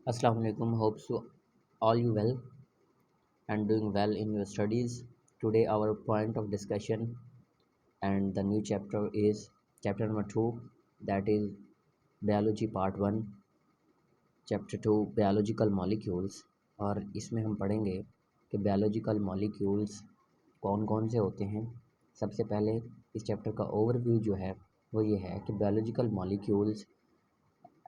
Assalamu alaikum. Hope so all you well and doing well in your studies. Today our point of discussion and the new chapter is chapter number 2, that is biology part 1, chapter 2 biological molecules। और इसमें हम पढ़ेंगे कि biological molecules कौन कौन से होते हैं। सबसे पहले इस चैप्टर का ओवरव्यू जो है वो ये है कि biological molecules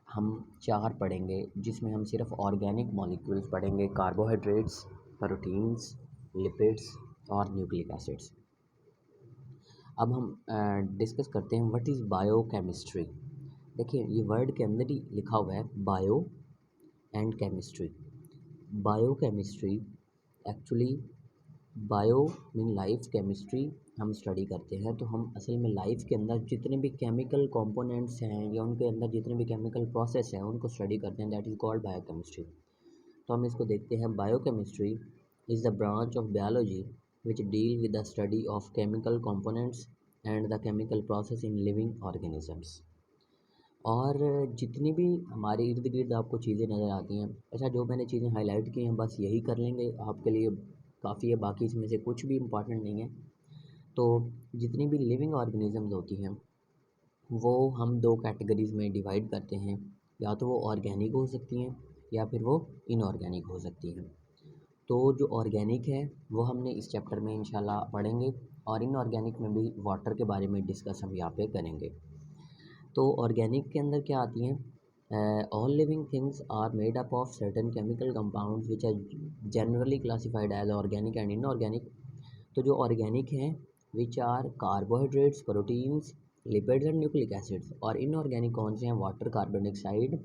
हम 4 पढ़ेंगे, जिसमें हम सिर्फ ऑर्गेनिक मॉलिक्यूल्स पढ़ेंगे, कार्बोहाइड्रेट्स, प्रोटीन्स, लिपिड्स और न्यूक्लिक एसिड्स। अब हम डिस्कस करते हैं व्हाट इज़ बायोकेमिस्ट्री। देखिए ये वर्ड के अंदर ही लिखा हुआ है bio and chemistry. Biochemistry actually bio mean life, chemistry हम स्टडी करते हैं तो हम असल में लाइफ के अंदर जितने भी केमिकल कंपोनेंट्स हैं या उनके अंदर जितने भी केमिकल प्रोसेस हैं उनको स्टडी करते हैं, दैट इज़ कॉल्ड बायोकेमिस्ट्री। तो हम इसको देखते हैं। Biochemistry is the branch of biology which deal with the study of chemical components and the chemical process in living organisms. और जितनी भी हमारे इर्द गिर्द आपको चीज़ें नज़र आती हैं, अच्छा जो मैंने चीज़ें हाईलाइट की हैं बस यही कर लेंगे, आपके लिए काफ़ी है, बाकी इसमें से कुछ भी इम्पॉर्टेंट नहीं है। तो जितनी भी लिविंग ऑर्गेनिजम्स होती हैं वो हम दो कैटेगरीज़ में डिवाइड करते हैं, या तो वो ऑर्गेनिक हो सकती हैं या फिर वो इनऑर्गेनिक हो सकती हैं। तो जो ऑर्गेनिक है वो हमने इस चैप्टर में इंशाल्लाह पढ़ेंगे, और इनऑर्गेनिक में भी वाटर के बारे में डिस्कस हम यहाँ पे करेंगे। तो ऑर्गेनिक के अंदर क्या आती हैं, all living things are made up of certain chemical compounds which are generally classified as organic and inorganic. तो जो ऑर्गेनिक हैं which are carbohydrates, proteins, lipids and nucleic acids. और इनऑर्गेनिक कौन से हैं? Water, carbon dioxide,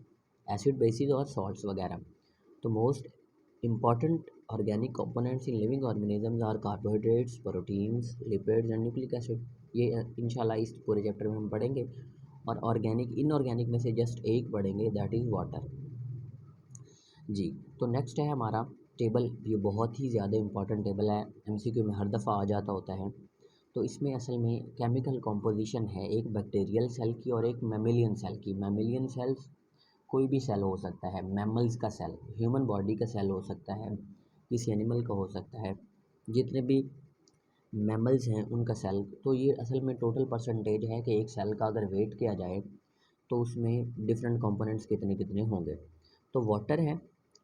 acid bases और salts वगैरह। तो most important organic components in living organisms are carbohydrates, proteins, lipids and nucleic acid। ये इंशाल्लाह इस पूरे चैप्टर में हम पढ़ेंगे। और ऑर्गेनिक इनऑर्गेनिक में से जस्ट एक पढ़ेंगे, दैट इज़ वाटर। जी, तो नेक्स्ट है हमारा टेबल। ये बहुत ही ज़्यादा इंपॉर्टेंट टेबल है, एमसीक्यू में हर दफ़ा आ जाता होता है। तो इसमें असल में केमिकल कॉम्पोजिशन है एक बैक्टीरियल सेल की और एक मैमेलियन सेल की। मैमेलियन सेल्स कोई भी सेल हो सकता है, मैमल्स का सेल, ह्यूमन बॉडी का सेल हो सकता है, किसी एनिमल का हो सकता है, जितने भी मैमल्स हैं उनका सेल। तो ये असल में टोटल परसेंटेज है कि एक सेल का अगर वेट किया जाए तो उसमें डिफरेंट कंपोनेंट्स कितने कितने होंगे। तो वाटर है,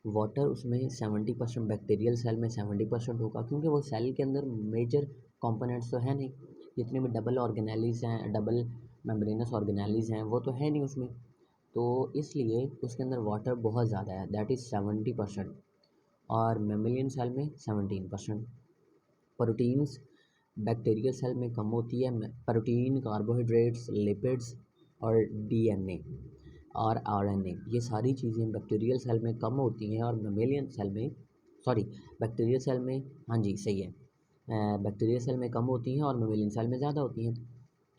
वाटर उसमें 70% बैक्टीरियल सेल में 70% होगा, क्योंकि वो सेल के अंदर मेजर कंपोनेंट्स तो है नहीं। जितने भी डबल ऑर्गेनेलिज हैं, डबल मेम्ब्रेनस ऑर्गेनेलिज हैं, वो तो है नहीं उसमें। तो इसलिए उसके अंदर वाटर बहुत ज़्यादा है, दैट इज़ 70%। और मेमेलियन सेल में 17%। प्रोटीन्स बैक्टीरियल सेल में कम होती है। प्रोटीन, कार्बोहाइड्रेट्स, लिपिड्स और डीएनए और आरएनए, ये सारी चीज़ें बैक्टीरियल सेल में कम होती हैं और मेमेलियन सेल में, सॉरी, बैक्टीरियल सेल में, हाँ जी सही है, बैक्टीरियल सेल में कम होती हैं और मेमेलियन सेल में ज़्यादा होती हैं।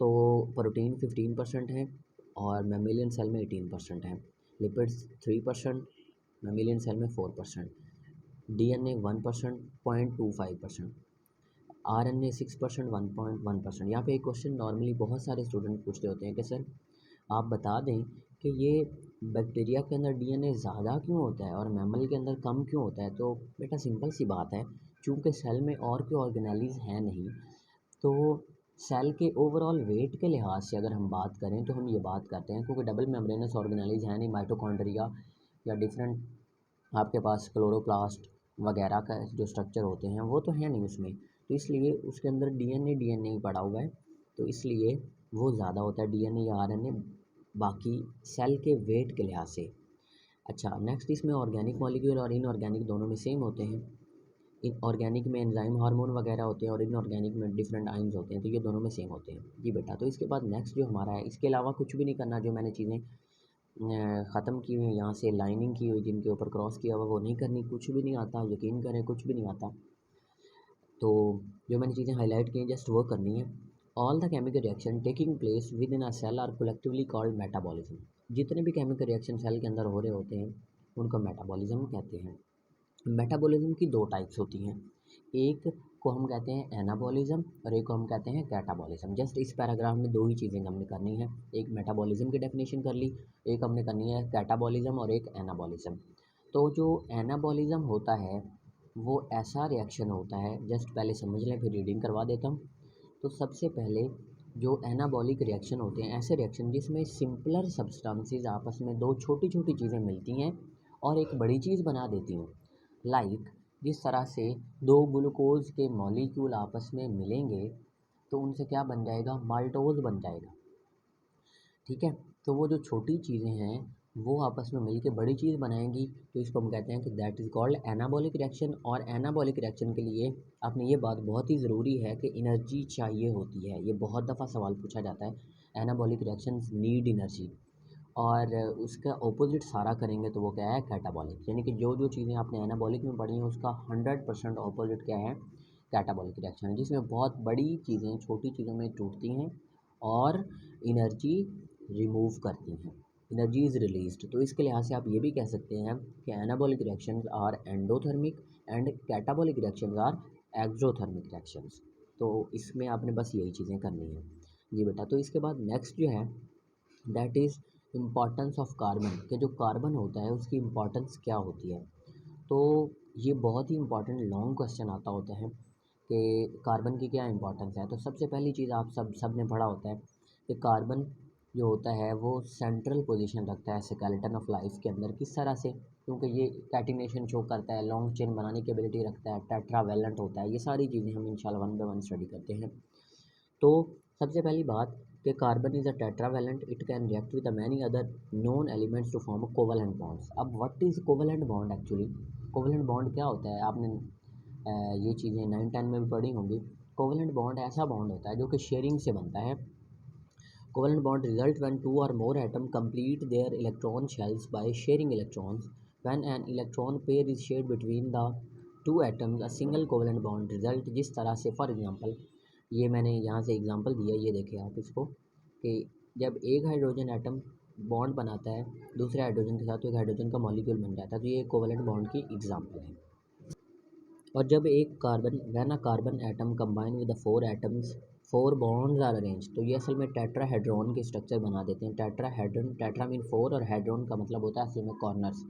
तो प्रोटीन 15% है और मेमेलियन सेल में 18% है। लिपिड्स 3%, मेमेलियन सेल में 4%। डीएनए 1%, 0.25%। आरएनए 6%, 1.1%। यहाँ पे एक क्वेश्चन नॉर्मली बहुत सारे स्टूडेंट पूछते होते हैं कि सर आप बता दें कि ये बैक्टीरिया के अंदर डीएनए ज़्यादा क्यों होता है और मैमल के अंदर कम क्यों होता है। तो बेटा सिंपल सी बात है, चूँकि सेल में और कोई ऑर्गेनेलिज हैं नहीं, तो सेल के ओवरऑल वेट के लिहाज से अगर हम बात करें तो हम ये बात करते हैं, क्योंकि डबल मेम्ब्रेनस ऑर्गेनेलिज है नहीं, माइटोकॉन्ड्रिया या डिफरेंट आपके पास क्लोरोप्लास्ट वगैरह का जो स्ट्रक्चर होते हैं वो तो है नहीं उसमें, तो इसलिए उसके अंदर डीएनए ही पड़ा हुआ है, तो इसलिए वो ज़्यादा होता है डीएनए या आरएनए बाकी सेल के वेट के लिहाज से। अच्छा, नेक्स्ट इसमें ऑर्गेनिक मॉलिक्यूल और इनऑर्गेनिक दोनों में सेम होते हैं। इन ऑर्गेनिक में एंजाइम हार्मोन वगैरह होते हैं और इनऑर्गेनिक में डिफरेंट आइंस होते हैं, तो ये दोनों में सेम होते हैं। जी बेटा, तो इसके बाद नेक्स्ट जो हमारा है, इसके अलावा कुछ भी नहीं करना। जो मैंने चीज़ें ख़त्म की हुई, यहाँ से लाइनिंग की हुई जिनके ऊपर क्रॉस किया हुआ, वो नहीं करनी। कुछ भी नहीं आता, यकीन करें कुछ भी नहीं आता। तो जो मैंने चीज़ें हाईलाइट की हैं जस्ट वो करनी है। All the chemical reaction taking place within a cell are collectively called metabolism. जितने भी केमिकल रिएक्शन सेल के अंदर हो रहे होते हैं उनको मेटाबॉलिज्म कहते हैं। मेटाबॉलिज्म की दो टाइप्स होती हैं, एक को हम कहते हैं एनाबॉलिज्म और एक को हम कहते हैं कैटाबॉलिज्म। जस्ट इस पैराग्राफ में दो ही चीज़ें हमने करनी है, एक मेटाबॉलिज्म की डेफिनेशन कर ली, एक हमने करनी है कैटाबॉलिज्म और एक एनाबॉलिज्म। तो जो एनाबॉलिज्म होता है वो ऐसा रिएक्शन होता है, जस्ट पहले समझ लें फिर रीडिंग करवा देता हूँ। तो सबसे पहले जो एनाबॉलिक रिएक्शन होते हैं, ऐसे रिएक्शन जिसमें सिंपलर सब्सटेंसेस आपस में दो छोटी छोटी चीज़ें मिलती हैं और एक बड़ी चीज़ बना देती हैं। लाइक जिस तरह से दो ग्लूकोज के मॉलिक्यूल आपस में मिलेंगे तो उनसे क्या बन जाएगा, माल्टोज बन जाएगा। ठीक है, तो वो जो छोटी चीज़ें हैं वो आपस में मिलके बड़ी चीज़ बनाएंगी, तो इसको हम कहते हैं कि that is called anabolic reaction. और एनाबॉलिक रिएक्शन के लिए आपने ये बात बहुत ही ज़रूरी है कि एनर्जी चाहिए होती है। ये बहुत दफ़ा सवाल पूछा जाता है, एनाबॉलिक रिएक्शंस नीड एनर्जी, और उसका ऑपोजिट सारा करेंगे तो वो क्या है, कैटाबॉलिक। यानी कि जो जो चीज़ें आपने एनाबॉलिक में पढ़ी हैं उसका 100% ऑपोजिट क्या है, कैटाबॉलिक रिएक्शन है, जिसमें बहुत बड़ी चीज़ें छोटी चीज़ों में टूटती हैं और एनर्जी रिमूव करती हैं, एनर्जी इज़ रिलीज्ड। तो इसके लिहाज से आप ये भी कह सकते हैं कि anabolic reactions are endothermic and catabolic reactions are exothermic reactions. तो इसमें आपने बस यही चीज़ें करनी है जी बेटा। तो इसके बाद नेक्स्ट जो है that is importance of carbon, के जो कार्बन होता है उसकी इम्पॉर्टेंस क्या होती है। तो ये बहुत ही इंपॉर्टेंट लॉन्ग क्वेश्चन आता होता है कि कार्बन की क्या इंपॉर्टेंस है। तो सबसे पहली चीज़ आप सब ने पढ़ा होता है कि कार्बन जो होता है वो सेंट्रल पोजीशन रखता है स्केलेटन ऑफ लाइफ के अंदर। किस तरह से, क्योंकि ये कैटिनेशन शो करता है, लॉन्ग चेन बनाने की एबिलिटी रखता है, टेट्रावेलेंट होता है। ये सारी चीज़ें हम इंशाल्लाह 1 बाय 1 स्टडी करते हैं। तो सबसे पहली बात कि carbon is a tetravalent, it can react with many other known elements to form covalent bonds. अब what is covalent bond actually, covalent bond क्या होता है, आपने ये चीज़ें 9-10 में भी पढ़ी होंगी। कोवलेंट बॉन्ड ऐसा बॉन्ड होता है जो कि शेयरिंग से बनता है। Covalent bond result when two or more atoms complete their electron shells by sharing electrons. When an electron pair is shared between the two atoms, a single covalent bond result। जिस तरह से for example, ये मैंने यहाँ से example दिया, ये देखिए आप इसको, कि जब एक हाइड्रोजन एटम बॉन्ड बनाता है दूसरे हाइड्रोजन के साथ तो एक हाइड्रोजन का मॉलिक्यूल बन जाता है। तो ये कोवलेंट बॉन्ड की एग्जांपल है। और जब एक carbon when a carbon atom combine with the 4 atoms 4 bonds are arrange, तो ये असल में टेट्राहेड्रॉन के स्ट्रक्चर बना देते हैं। टेट्राहेड्रॉन, टेट्रा मीन 4 और हेड्रॉन का मतलब होता है असल में कॉर्नर्स।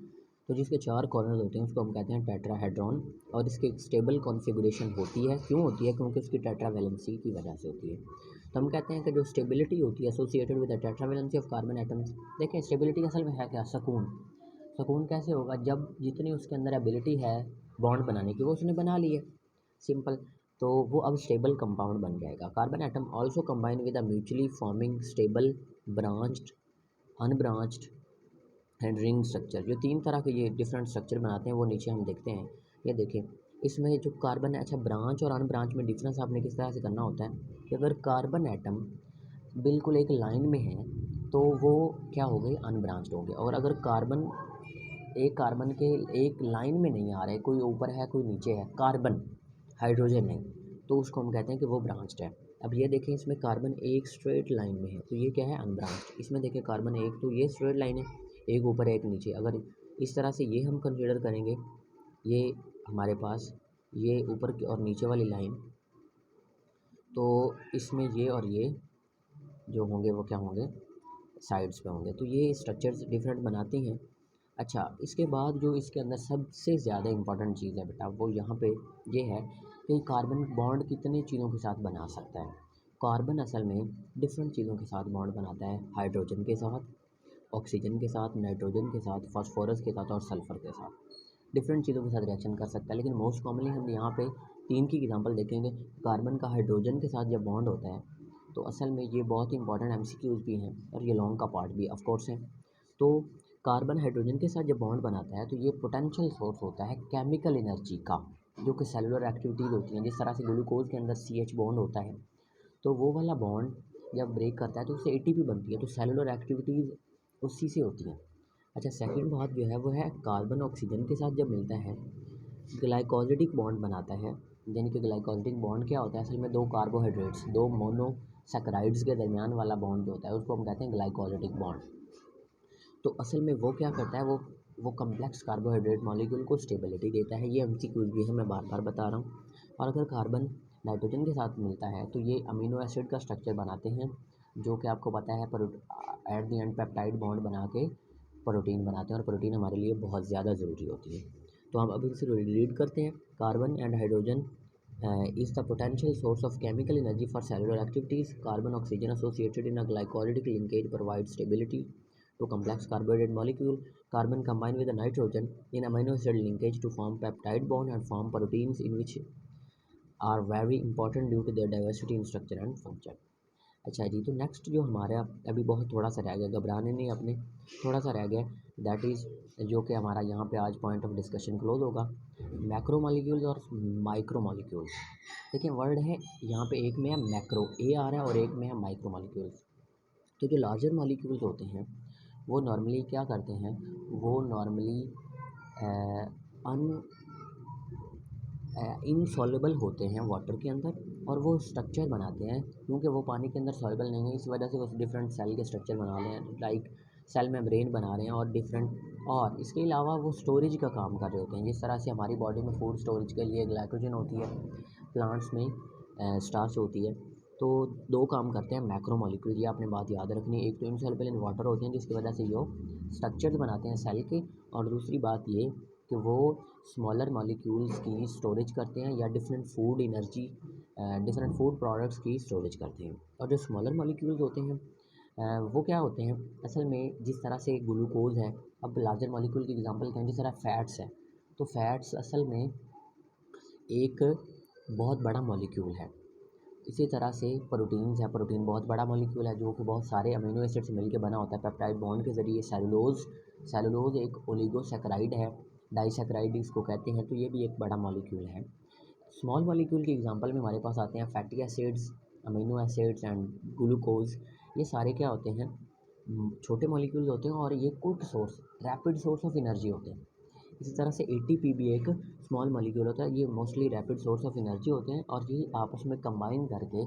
तो जिसके 4 कॉर्नर्स होते हैं उसको हम कहते हैं टेट्राहेड्रॉन। और इसकी एक स्टेबल कॉन्फ़िगरेशन होती है। क्यों होती है, क्योंकि उसकी टेट्रावेलेंसी की वजह से होती है। तो हम कहते हैं कि जो स्टेबिलिटी होती है associated with the tetravalency of carbon atoms. देखें स्टेबिलिटी असल में है क्या, सुकून। सुकून कैसे होगा, जब जितनी उसके अंदर एबिलिटी है बॉन्ड बनाने की वो उसने बना ली है, सिंपल। तो वो अब स्टेबल कंपाउंड बन जाएगा। Carbon atom also combine with a mutually forming stable branched, unbranched and ring structure. जो 3 तरह के ये डिफरेंट स्ट्रक्चर बनाते हैं वो नीचे हम देखते हैं। ये देखें इसमें जो कार्बन है, अच्छा ब्रांच और अनब्रांच में डिफरेंस आपने किस तरह से करना होता है कि अगर कार्बन एटम बिल्कुल एक लाइन में है तो वो क्या हो गए, अनब्रांच्ड होंगे। और अगर कार्बन एक कार्बन के एक लाइन में नहीं आ रहे, कोई ऊपर है कोई नीचे है, कार्बन हाइड्रोजन नहीं, तो उसको हम कहते हैं कि वो ब्रांच्ड है। अब ये देखें इसमें कार्बन एक स्ट्रेट लाइन में है तो ये क्या है, अनब्रांच्ड। इसमें देखें कार्बन एक, तो ये स्ट्रेट लाइन है, एक ऊपर एक नीचे। अगर इस तरह से ये हम कंसिडर करेंगे, ये हमारे पास ये ऊपर की और नीचे वाली लाइन, तो इसमें ये और ये जो होंगे वो क्या होंगे, साइड्स पे होंगे। तो ये स्ट्रक्चर्स डिफरेंट बनाती हैं। अच्छा, इसके बाद जो इसके अंदर सबसे ज़्यादा इम्पॉर्टेंट चीज़ है बेटा वो यहाँ पे ये है कि कार्बन बॉन्ड कितने चीज़ों के साथ बना सकता है। कार्बन असल में डिफरेंट चीज़ों के साथ बॉन्ड बनाता है, हाइड्रोजन के साथ, ऑक्सीजन के साथ, नाइट्रोजन के साथ, फास्फोरस के साथ और सल्फ़र के साथ डिफरेंट चीज़ों के साथ रिएक्शन कर सकता है। लेकिन मोस्ट कॉमनली हम यहाँ पे 3 की एग्जांपल देखेंगे। कार्बन का हाइड्रोजन के साथ जब बॉन्ड होता है तो असल में ये बहुत ही इंपॉर्टेंट एमसीक्यूज़ भी हैं और ये लॉन्ग का पार्ट भी ऑफ कोर्स है। तो कार्बन हाइड्रोजन के साथ जब बॉन्ड बनाता है तो ये पोटेंशियल सोर्स होता है केमिकल एनर्जी का, जो कि सेलुलर एक्टिविटीज़ होती हैं। जिस तरह से ग्लूकोज के अंदर CH बॉन्ड होता है तो वो वाला बॉन्ड जब ब्रेक करता है तो उससे ATP बनती है, तो सेलुलर एक्टिविटीज़ उसी से होती हैं। अच्छा, सेकंड बात जो है वो है कार्बन ऑक्सीजन के साथ जब मिलता है ग्लाइकोलिटिक बॉन्ड बनाता है। यानी कि ग्लाइकोलिटिक बॉन्ड क्या होता है, असल में 2 कार्बोहाइड्रेट्स 2 मोनोसैकेराइड्स के दरमियान वाला बॉन्ड जो होता है उसको हम कहते हैं ग्लाइकोलिटिक बॉन्ड। तो असल में वो क्या करता है, वो कम्प्लेक्स कार्बोहाइड्रेट मॉलिक्यूल को स्टेबिलिटी देता है। ये एमसीक्यूज़ भी है, मैं बार बार बता रहा हूँ। और अगर कार्बन नाइट्रोजन के साथ मिलता है तो ये अमीनो एसिड का स्ट्रक्चर बनाते हैं, जो कि आपको पता है पर at the end peptide bond बना के प्रोटीन बनाते हैं और प्रोटीन हमारे लिए बहुत ज़्यादा ज़रूरी होती है। तो हम अब इसे रीड करते हैं। Carbon and hydrogen is the potential source of chemical energy for cellular activities. Carbon oxygen associated in a glycolytic linkage provides stability to complex carbohydrate molecule. Carbon combine with the nitrogen in amino acid linkage to form peptide bond and form proteins in which are very important due to their diversity in structure and function. अच्छा जी, तो next जो हमारा अभी बहुत थोड़ा सा रह गया, घबराने नहीं अपने, थोड़ा सा रह गया, दैट इज़ जो कि हमारा यहाँ पे आज पॉइंट ऑफ डिस्कशन क्लोज होगा, मैक्रो मॉलिक्यूल्स और माइक्रो मॉलिक्यूल्स। देखिए वर्ड है यहाँ पे, एक में है मैक्रो, ए आ रहा है, और एक में है माइक्रो मॉलिक्यूल्स। तो जो लार्जर मॉलिक्यूल्स होते हैं वो नॉर्मली क्या करते हैं, वो नॉर्मली अन इनसॉल्युबल होते हैं वाटर के अंदर, और वो स्ट्रक्चर बनाते हैं, क्योंकि वो पानी के अंदर सॉल्युबल नहीं है, इस वजह से वो डिफरेंट सेल के स्ट्रक्चर बना रहे हैं, लाइक सेल मेम्ब्रेन बना रहे हैं और डिफरेंट, और इसके अलावा वो स्टोरेज का काम कर रहे होते हैं। जिस तरह से हमारी बॉडी में फूड स्टोरेज के लिए ग्लाइकोजन होती है, प्लांट्स में स्टार्च होती है। तो दो काम करते हैं मैक्रो मॉलिक्यूल, ये आपने बात याद रखनी है। एक तो इनसॉल्युबल इन वाटर होते हैं जिसकी वजह से वो स्ट्रक्चर्स बनाते हैं सेल के, और दूसरी बात ये कि वो स्मॉलर मॉलिक्यूल्स की स्टोरेज करते हैं या different food energy, different food products की स्टोरेज करते हैं। और जो स्मॉलर मॉलिक्यूल्स होते हैं वो क्या होते हैं असल में, जिस तरह से ग्लूकोज है, अब लार्जर मॉलिक्यूल की एग्जांपल कहें, जिस तरह फैट्स है, तो फैट्स असल में एक बहुत बड़ा मॉलिक्यूल है। इसी तरह से प्रोटीन्स है, प्रोटीन बहुत बड़ा मॉलिक्यूल है जो कि बहुत सारे अमीनो एसिड से मिलकर बना होता है पेप्टाइड बॉन्ड के ज़रिए। सेलुलोज एक ओलिगोसैकेराइड है, डाइसैकेराइड इसको कहते हैं, तो ये भी एक बड़ा मॉलिक्यूल है। स्मॉल मॉलिक्यूल की एग्जांपल में हमारे पास आते हैं fatty acids, amino acids and glucose. ये सारे क्या होते हैं, छोटे मॉलिक्यूल्स होते हैं, और ये quick source, rapid source of energy होते हैं। इसी तरह से एटीपी भी एक स्मॉल मॉलिक्यूल होता है, ये mostly rapid source of energy होते हैं, और ये आपस में कंबाइन करके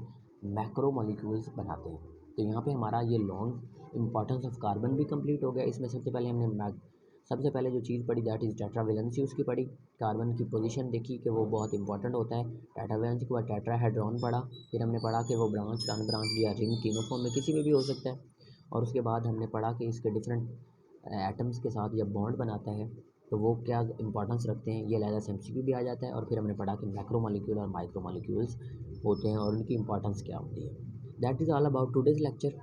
मैक्रो मॉलिक्यूल्स बनाते हैं। तो यहाँ पे हमारा ये लॉन्ग इंपॉर्टेंस ऑफ कार्बन भी कंप्लीट हो गया। इसमें सबसे पहले जो चीज़ पढ़ी दैट इज़ टेट्रावेलेंसी, उसकी पढ़ी, कार्बन की पोजीशन देखी कि वो बहुत इंपॉर्टेंट होता है। टेट्रावेलेंसी के बाद टेट्राहेड्रॉन पढ़ा, फिर हमने पढ़ा कि वो ब्रांच, अनब्रांच या रिंग तीनों फॉर्म में किसी में भी हो सकता है, और उसके बाद हमने पढ़ा कि इसके डिफरेंट एटम्स के साथ जब बॉन्ड बनाता है तो वो क्या इंपॉर्टेंस रखते हैं, ये लहजा से MCQ भी आ जाता है। और फिर हमने पढ़ा कि मैक्रो मॉलिक्यूल और माइक्रो मॉलिक्यूल्स होते हैं और उनकी इंपॉर्टेंस क्या होती है। That is all about today's lecture.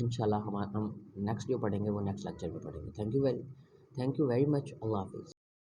इंशाल्लाह हम नेक्स्ट जो पढ़ेंगे वो नेक्स्ट लेक्चर में पढ़ेंगे। Thank you very much. Allah हाफिज़।